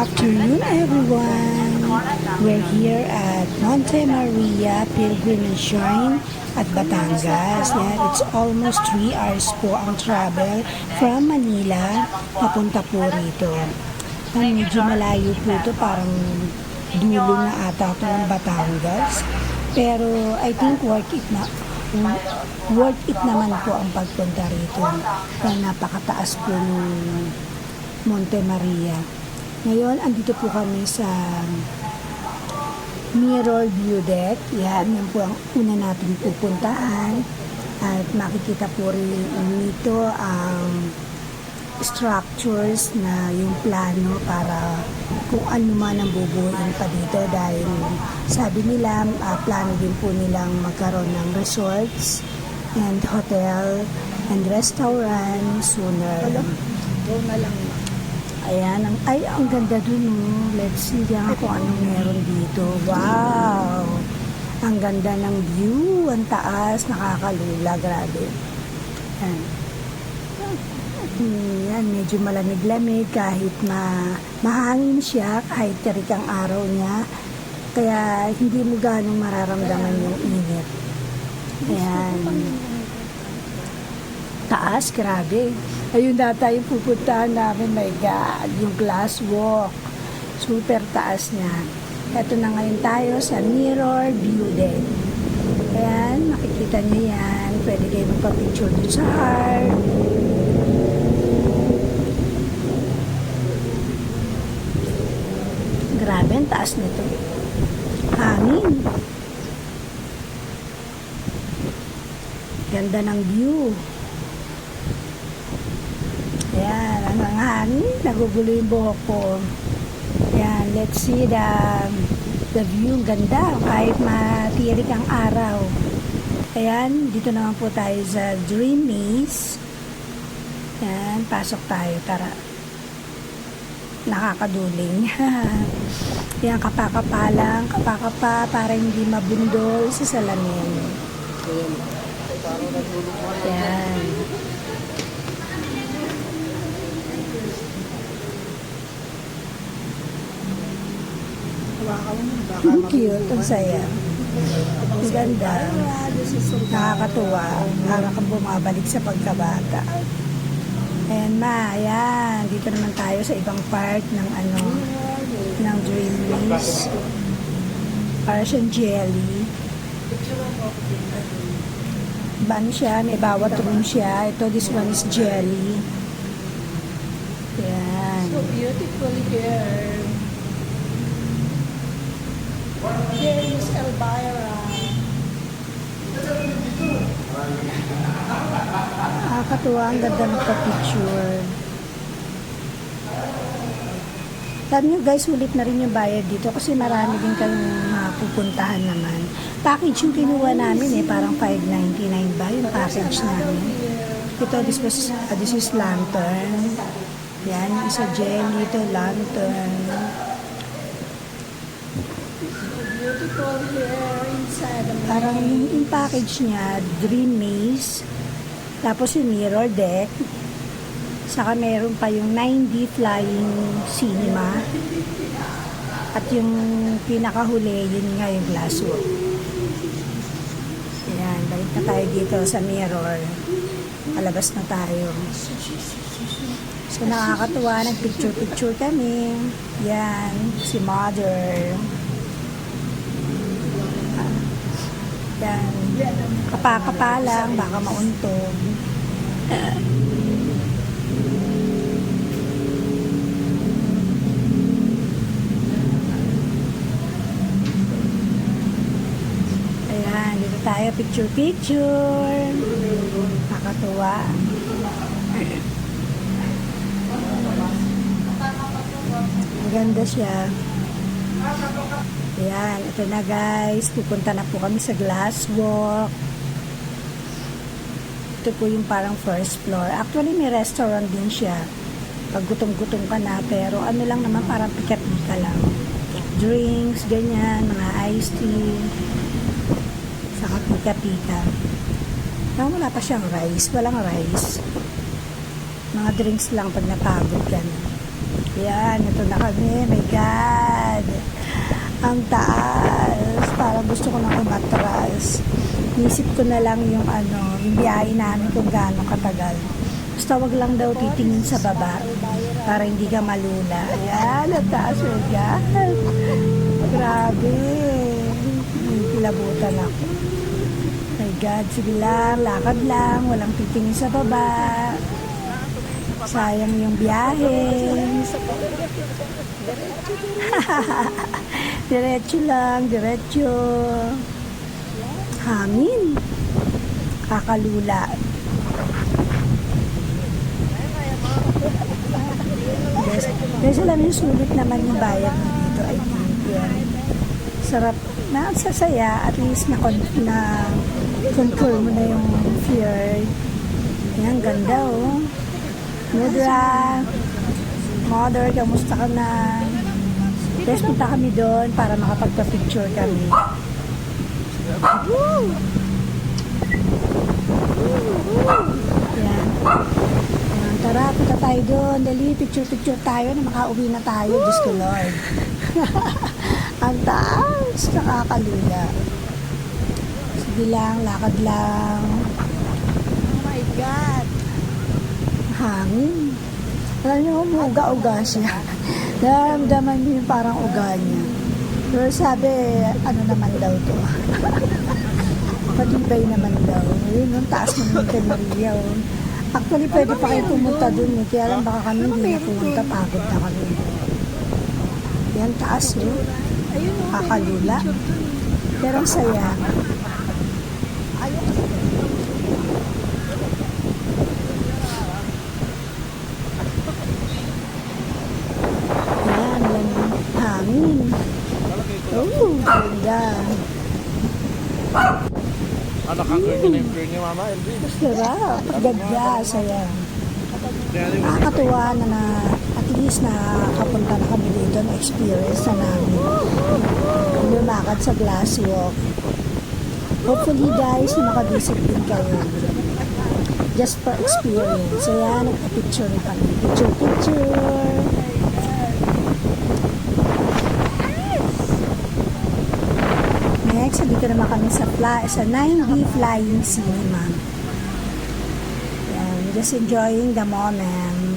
afternoon, everyone. We're here at Monte Maria Pilgrimage Shrine at Batangas. Yan, it's almost 3 hours po ang travel from Manila papunta po rito. Medyo malayo po ito, parang dulo na ata ito ng Batangas. Pero I think worth it naman po ang pagpunta rito. Napakataas po ng Monte Maria. Ngayon, andito po kami sa Mirror View Deck. Yan po ang una natin pupuntahan. At makikita po rin dito ang structures na yung plano para kung ano man ang bubuuin pa dito. Dahil sabi nila, plano din po nilang magkaroon ng resorts and hotel and restaurant sooner. Go na lang. Ayan, ang ganda dun, oh. Let's see kung anong meron dito. Wow! Ang ganda ng view, ang taas, nakakalula, grabe. Ayan. Ayan, medyo malamig-lamig kahit mahangin siya, kahit tirik ang araw niya. Kaya hindi mo ganong mararamdaman yung init. Ayan. Taas, grabe. Ayun data yung pupuntahan namin, my God, yung glass walk. Super taas niya. Ito na ngayon tayo sa Mirror View Deck. Ayan, makikita niyo yan. Pwede kayo magpa-picture dun sa heart. Grabe, ang taas nito. Hangin. Ganda ng view. Ayan, ang hangin, nagugulo yung buhok ko. Ayan, let's see the view, ganda, kahit matirik ang araw. Ayan, dito naman po tayo sa Dream Maze. Ayan, pasok tayo, tara. Nakakaduling. Ayan, kapakapa lang, kapakapa para hindi mabundol sa salamin. Ayan. Ang cute, ang saya. Ang ganda. Nakakatuwa. Para kang bumabalik sa pagkabata. Ayan ma, ayan. Dito naman tayo sa ibang part ng ng Dream Maze. Para siyang jelly. Ban siya, may bawat room siya. Ito, this one is jelly. Ayan. So beautiful here. Here is Elvira. Nakakatuwa, ang ganda magpa-picture. Sabi nyo guys, ulit na rin yung bayad dito kasi marami din kayong mapupuntahan naman. Package yung kinuha namin parang $5.99 ba yung package namin. Ito, this is lantern. Yan, isa jelly, ito lantern. Beautiful here inside the Parang yung package niya, Dream Maze, tapos yung mirror deck, saka meron pa yung 9D flying cinema, at yung pinakahuli, yun nga yung glass walk. Ayan, balik na tayo dito sa mirror. Palabas na tayo. So nakakatuwa, nagpicture-picture kami. Yan, si Mother. Yan. Kapakapa lang, baka mauntog. Ayan, dito tayo, picture-picture. Nakakatuwa. Ang ganda siya. Ayan, ito na guys. Pupunta na po kami sa glass walk. Ito po yung parang first floor. Actually, may restaurant din siya. Pag gutom-gutom ka na. Pero ano lang naman, parang pika-pika lang. Drinks, ganyan, mga iced tea. Saka pika-pika. Wala pa siyang rice. Walang rice. Mga drinks lang pag napagod ka na. Yan, ito na kami. My God. Ang taas. Parang gusto ko nang umatras. Isip ko na lang yung yung biyahe namin kung gaano katagal. Basta wag lang daw titingin sa baba para hindi ka malula. Ayan, ang taas. My God. Grabe. May kilabutan ako. My God, sige lang, lakad lang, walang titingin sa baba. Sayang yung biyahe. Diretso lang, diretso. Hangin. Kakalula. Yes, alam yung sulit naman yung bayad mo dito, I think. Yan. Sarap na sasaya, at least na control mo na yung fear. Yan, ganda oh. Mother, kamusta ka na? Let's punta kami doon para makapagpa-picture kami. Woo! Yan. Yan. Tara, punta tayo doon. Dali, picture tayo na makauwi na tayo. Diyos ko, Lord. Ang taas, nakakalula. Sige lang, lakad lang. Oh my God. Hangin. Alam niyo, umuga-uga siya. Naramdaman niyo yung parang uga niya. Pero sabi, ano naman daw to? Patibay naman daw. Yun, ang taas naman kay Maria. Oh. Actually, pwede pa kayo pumunta dun. Eh. Kaya lang baka kami hindi na pumunta. Pagod na kami. Yan, taas. Oh. Ayun o. Kakalula. Pero ang saya. Yan, yan. Hangin. Oh, ganda. Nakakagay na yung prayer ni Mama, LB. Sarap. Ganda, saya. Nakakatuwa na at least nakapunta na kami dito na experience na namin. Lumakad sa glass walk. Hopefully guys, na makavisit din kayo. Just for experience. So yan, nagpa-picture rin kami. Picture. Next, dito naman kami sa 9D Flying Cinema. Yan, just enjoying the moment.